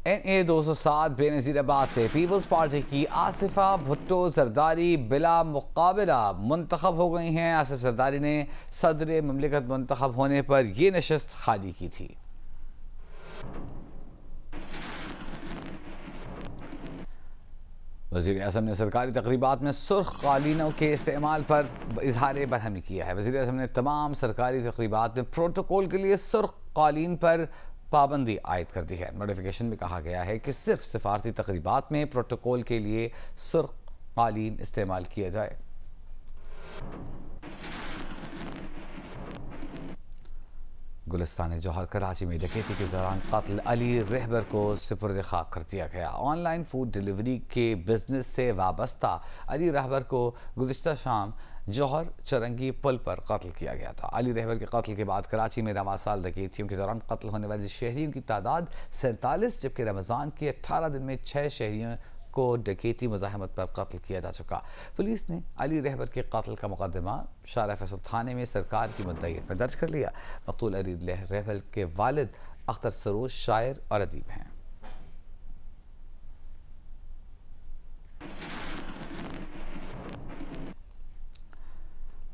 NA-207 Benazirabad से peoples party की आसिफा भुट्टो जरदारी बिला मुकाबला मुंतखब हो गई हैं। आसिफ जरदारी ने सदर ममलिकत मुंतखब होने पर यह नशस्त खाली की थी। वज़ीर आज़म ने सरकारी तकरीबात में सुर्ख कालीनों के इस्तेमाल पर इजहार बरहमी किया है। वज़ीर आज़म ने तमाम सरकारी तकरीबात में प्रोटोकॉल के लिए सुर्ख कालीन पर पाबंदी आयद कर दी है। नोटिफिकेशन में कहा गया है कि सिर्फ सिफारती तकरीबात में प्रोटोकॉल के लिए सुर्ख कालीन इस्तेमाल किया जाए। गुलिस्तान जौहर कराची में डकैती के दौरान कत्ल अली रहबर को सुपुर्द खाक कर दिया गया। ऑनलाइन फूड डिलीवरी के बिजनेस से वाबस्ता अली रहबर को गुज़िश्ता शाम जौहर चरंगी पुल पर कत्ल किया गया था। अली रहबर के कत्ल के बाद कराची में रवां साल डकैतियों के दौरान कत्ल होने वाले शहरियों की तादाद 47, जबकि रमज़ान के 18 दिन में 6 शहरियों को डकैती मुज़ाहमत पर कत्ल किया जा चुका। पुलिस ने अली रहबर के कत्ल का मुकदमा शारा फैसल थाने में सरकार की मुद्दईयत में दर्ज कर लिया। मक़तूल अली रहबर के वालिद अख्तर सरोज शायर और अदीब हैं।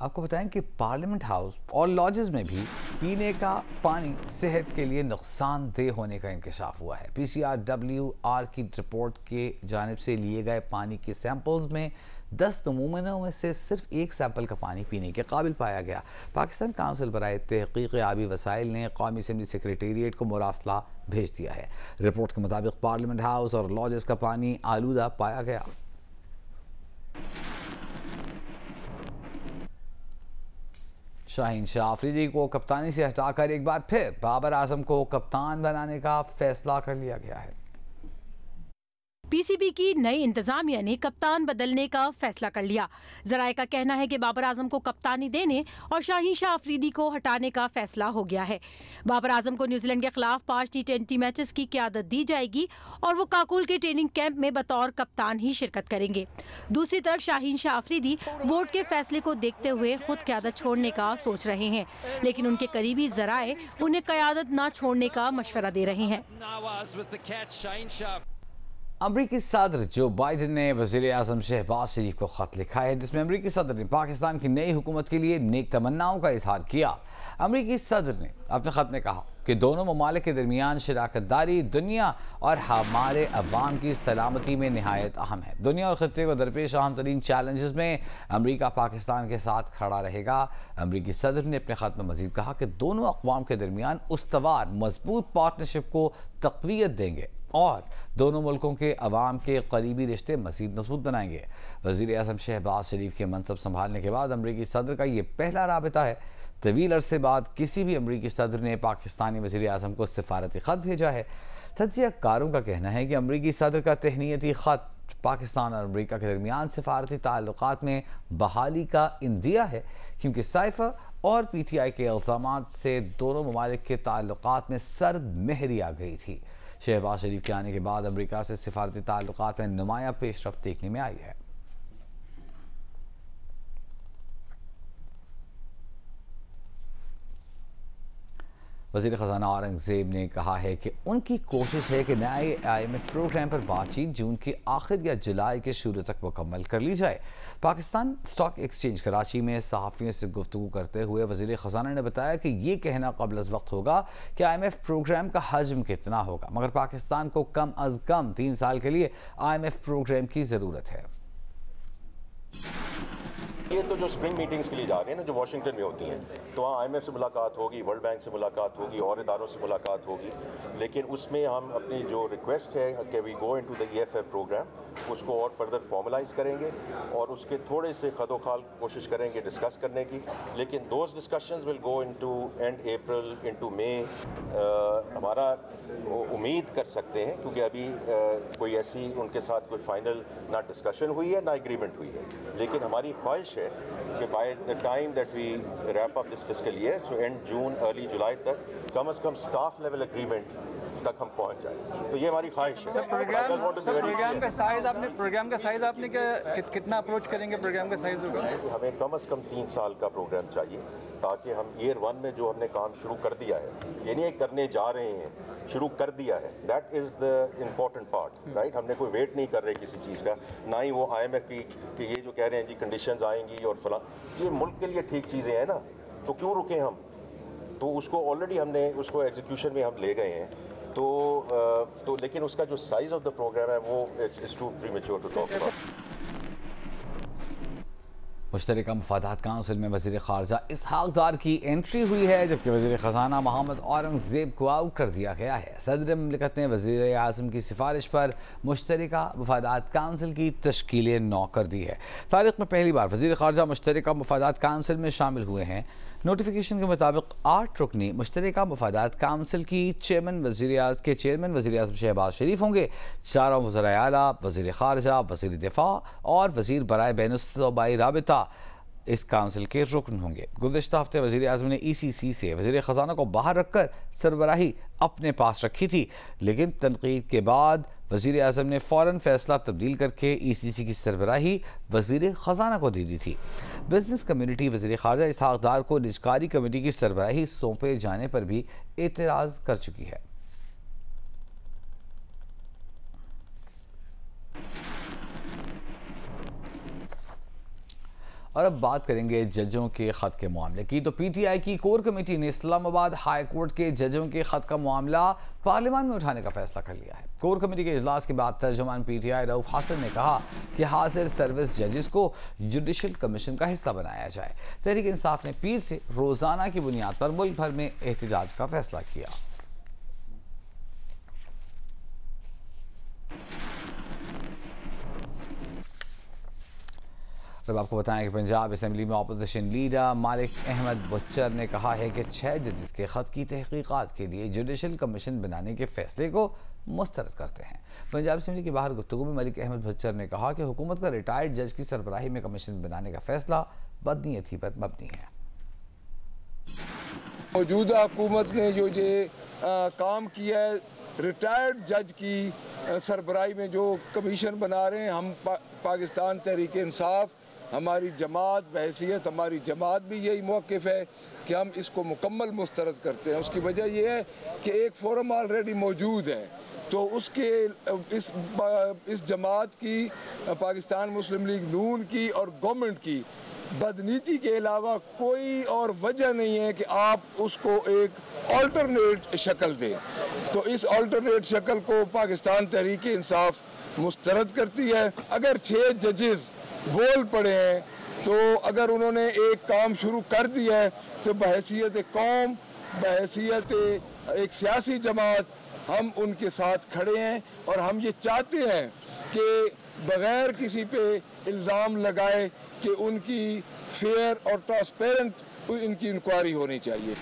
आपको बताएं कि पार्लियामेंट हाउस और लॉजेस में भी पीने का पानी सेहत के लिए नुकसानदेह होने का इंकशाफ हुआ है। PCRWR की रिपोर्ट के जानिब से लिए गए पानी के सैंपल्स में 10 नमूनों में से सिर्फ एक सैंपल का पानी पीने के काबिल पाया गया। पाकिस्तान काउंसिल बराए तहकीक आबी वसाइल ने कौमी असम्बली सेक्रेटेरिएट को मुरासला भेज दिया है। रिपोर्ट के मुताबिक पार्लियामेंट हाउस और लॉजेस का पानी आलूदा पाया गया। शाहीन शाह अफरीदी को कप्तानी से हटाकर एक बार फिर बाबर आजम को कप्तान बनाने का फैसला कर लिया गया है। PCB की नई इंतजामिया ने कप्तान बदलने का फैसला कर लिया। जराये का कहना है कि बाबर आजम को कप्तानी देने और शाहीन शाह अफरीदी को हटाने का फैसला हो गया है। बाबर आजम को न्यूजीलैंड के खिलाफ 5 T20 मैचेस की क़यादत दी जाएगी और वो काकुल के ट्रेनिंग कैंप में बतौर कप्तान ही शिरकत करेंगे। दूसरी तरफ शाहीन शाह अफरीदी बोर्ड के फैसले को देखते हुए खुद क़यादत छोड़ने का सोच रहे हैं, लेकिन उनके करीबी जराये उन्हें क़यादत न छोड़ने का मशवरा दे रहे हैं। अमरीकी सदर जो बाइडन ने वज़ीर आज़म शहबाज शरीफ को ख़त लिखा है, जिसमें अमरीकी सदर ने पाकिस्तान की नई हुकूमत के लिए नेक तमन्नाओं का इजहार किया। अमरीकी सदर ने अपने ख़त में कहा कि दोनों ममालिक के दरमियान शराकतदारी दुनिया और हमारे अवाम की सलामती में नहायत अहम है। दुनिया और खत्ते को दरपेश अहम तरीन चैलेंजेस में अमरीका पाकिस्तान के साथ खड़ा रहेगा। अमरीकी सदर ने अपने ख़त में मज़ीद कहा कि दोनों अक़वाम के दरमियान उस्तवार मजबूत पार्टनरशिप को तक़वियत देंगे और दोनों मुल्कों के अवाम के करीबी रिश्ते मज़ीद मजबूत बनाएंगे। वज़ीर आज़म शहबाज शरीफ के मनसब संभालने के बाद अमरीकी सदर का ये पहला राबिता है। तवील अरसे बाद किसी भी अमरीकी सदर ने पाकिस्तानी वज़ीर आज़म को सिफारती ख़त भेजा है। तज्ज़ियाकारों का कहना है कि अमरीकी सदर का तहनीती ख़त पाकिस्तान और अमरीका के दरमियान सिफारती ताल्लुक़ात में बहाली का इंदिया है, क्योंकि साइफ़ा और PTI के इल्ज़ामात से दोनों ममालिक के ताल्लुक़ात में सर्द महरी आ गई थी। शहबाज शरीफ के आने के बाद अमरीका से सिफारती ताल्लुक़ात में नुमाया पेशरफ्त देखने में आई है। वज़ीर ख़ज़ाना औरंगज़ेब ने कहा है कि उनकी कोशिश है कि नए IMF प्रोग्राम पर बातचीत जून के आखिर या जुलाई के शुरू तक मुकम्मल कर ली जाए। पाकिस्तान स्टॉक एक्सचेंज कराची में सहाफ़ियों से गुफ्तगू करते हुए वज़ीर ख़ज़ाना ने बताया कि ये कहना क़ब्ल अज़ वक्त होगा कि IMF प्रोग्राम का हजम कितना होगा, मगर पाकिस्तान को कम अज़ कम 3 साल के लिए IMF प्रोग्राम की ज़रूरत है। ये तो जो स्प्रिंग मीटिंग्स के लिए जा रहे हैं ना, जो वाशिंगटन में होती हैं, तो वहाँ IMF से मुलाकात होगी, वर्ल्ड बैंक से मुलाकात होगी और इदारों से मुलाकात होगी, लेकिन उसमें हम अपनी जो रिक्वेस्ट है कि we go into the EFF programme, उसको और फर्दर फॉर्मलाइज करेंगे और उसके थोड़े से खदोखाल कोशिश करेंगे डिस्कस करने की, लेकिन those discussions will go into end April into May. हमारा उम्मीद कर सकते हैं, क्योंकि अभी कोई ऐसी उनके साथ कोई फाइनल ना डिस्कशन हुई है ना एग्रीमेंट हुई है, लेकिन हमारी ख्वाहिश है कि by the time that we wrap up this fiscal year, so end June early July तक कम अज़ कम स्टाफ लेवल एग्रीमेंट तक हम पहुंच जाए। तो ये हमारी ख्वाहिश है। प्रोग्राम का साइज आपने कितना अप्रोच करेंगे? प्रोग्राम का साइज होगा हमें कम से कम 3 साल का प्रोग्राम चाहिए, ताकि हम ईयर 1 में जो हमने काम शुरू कर दिया है, ये नहीं करने जा रहे हैं, शुरू कर दिया है, that is the important part, right. हमने कोई वेट नहीं कर रहे किसी चीज़ का, ना ही वो IMF की कि ये जो कह रहे हैं जी कंडीशंस आएंगी और फला, ये मुल्क के लिए ठीक चीज़ें हैं ना, तो क्यों रुके हम? तो उसको ऑलरेडी हमने उसको एग्जीक्यूशन में हम ले गए हैं। तो लेकिन उसका जो साइज ऑफ द प्रोग्राम है वो it's too premature to talk about. मुश्तरका मफादात काउंसिल में वज़ीर ख़ारजा इसहाक़ डार की एंट्री हुई है, जबकि वज़ीर ख़जाना मोहम्मद औरंगज़ेब को आउट कर दिया गया है। सदर मुमलिकत ने वज़ीर आज़म की सिफारिश पर मुश्तरका मफादात काउंसिल की तश्कील नौ कर दी है। तारीख़ में पहली बार वज़ीर ख़ारजा मुश्तरका मफादात काउंसिल में शामिल हुए हैं। नोटिफिकेशन के मुताबिक 8 रुकनी मुश्तरका मफादात काउंसिल की चेयरमैन वज़ीर आज़म शहबाज शरीफ होंगे। 4 वज़राए आला, वज़ीर ख़ारजा, वज़ीर दिफ़ा और वज़ीर बराए बैनुस्सूबाई राबिता इस काउंसिल के रुकन होंगे। गुज़िश्ता हफ्ते वज़ीर आज़म ने ECC से वज़ीर ख़जाना को बाहर रखकर सरबराही अपने पास रखी थी, लेकिन तनकीद के बाद वज़ीर आज़म ने फ़ौरन फ़ैसला तब्दील करके ECC की सरबराही वज़ीर ख़जाना को दे दी थी। बिजनेस कम्युनिटी वज़ीर ख़ारजा इसहाक़ डार को निजकारी कमेटी की सरबराही सौंपे जाने पर भी एतराज़ कर चुकी है। और अब बात करेंगे जजों के ख़त के मामले की। तो PTI की कोर कमेटी ने इस्लामाबाद हाई कोर्ट के जजों के ख़त का मामला पार्लियामान में उठाने का फैसला कर लिया है। कोर कमेटी के इजलास के बाद तर्जुमान PTI रऊफ हासन ने कहा कि हाजिर सर्विस जजेस को जुडिशल कमीशन का हिस्सा बनाया जाए। तहरीक इंसाफ ने पीर से रोज़ाना की बुनियाद पर मुल्क भर में एहतजाज का फैसला किया। तब आपको बताएं कि पंजाब असेंबली में अपोजिशन लीडर मालिक अहमद बुच्चर ने कहा है कि 6 जजेस के ख़त की तहकीक़ात के लिए जुडिशल कमीशन बनाने के फैसले को मुस्तरद करते हैं। पंजाब असेंबली के बाहर गुफ्तगू में मलिक अहमद बुच्चर ने कहा कि हुकूमत का रिटायर्ड जज की सरबराही में कमीशन बनाने का फैसला बदनीयती पर मबनी है। मौजूदा हुकूमत ने जो काम किया है, रिटायर्ड जज की सरबराही में जो कमीशन बना रहे हैं, हम पाकिस्तान तहरीक इंसाफ, हमारी जमात बहैसियत हमारी जमात भी यही मौक़िफ़ है कि हम इसको मुकम्मल मुस्तरद करते हैं। उसकी वजह यह है कि एक फोरम ऑलरेडी मौजूद है, तो उसके इस जमात की, पाकिस्तान मुस्लिम लीग नून की और गवर्नमेंट की बदनीति के अलावा कोई और वजह नहीं है कि आप उसको एक अल्टरनेट शक्ल दें। तो इस अल्टरनेट शक्ल को पाकिस्तान तहरीक इंसाफ मुस्तरद करती है। अगर 6 जजेस बोल पड़े हैं, तो अगर उन्होंने एक काम शुरू कर दिया है, तो बहैसियत कौम, बहैसियत एक सियासी जमात, हम उनके साथ खड़े हैं और हम ये चाहते हैं कि बग़ैर किसी पे इल्ज़ाम लगाए कि उनकी फेयर और ट्रांसपेरेंट इनकी इंक्वायरी होनी चाहिए।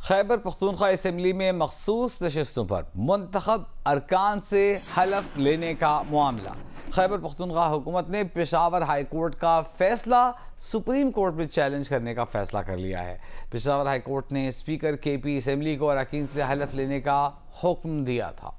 खैबर पख्तूनख्वा असेंबली में मखसूस नशस्तों पर मुंतखब अरकान से हलफ लेने का मामला। खैबर पख्तूनख्वा हुकूमत ने पेशावर हाई कोर्ट का फैसला सुप्रीम कोर्ट में चैलेंज करने का फैसला कर लिया है। पेशावर हाई कोर्ट ने स्पीकर KP असेंबली को अरकान से हलफ लेने का हुक्म दिया था।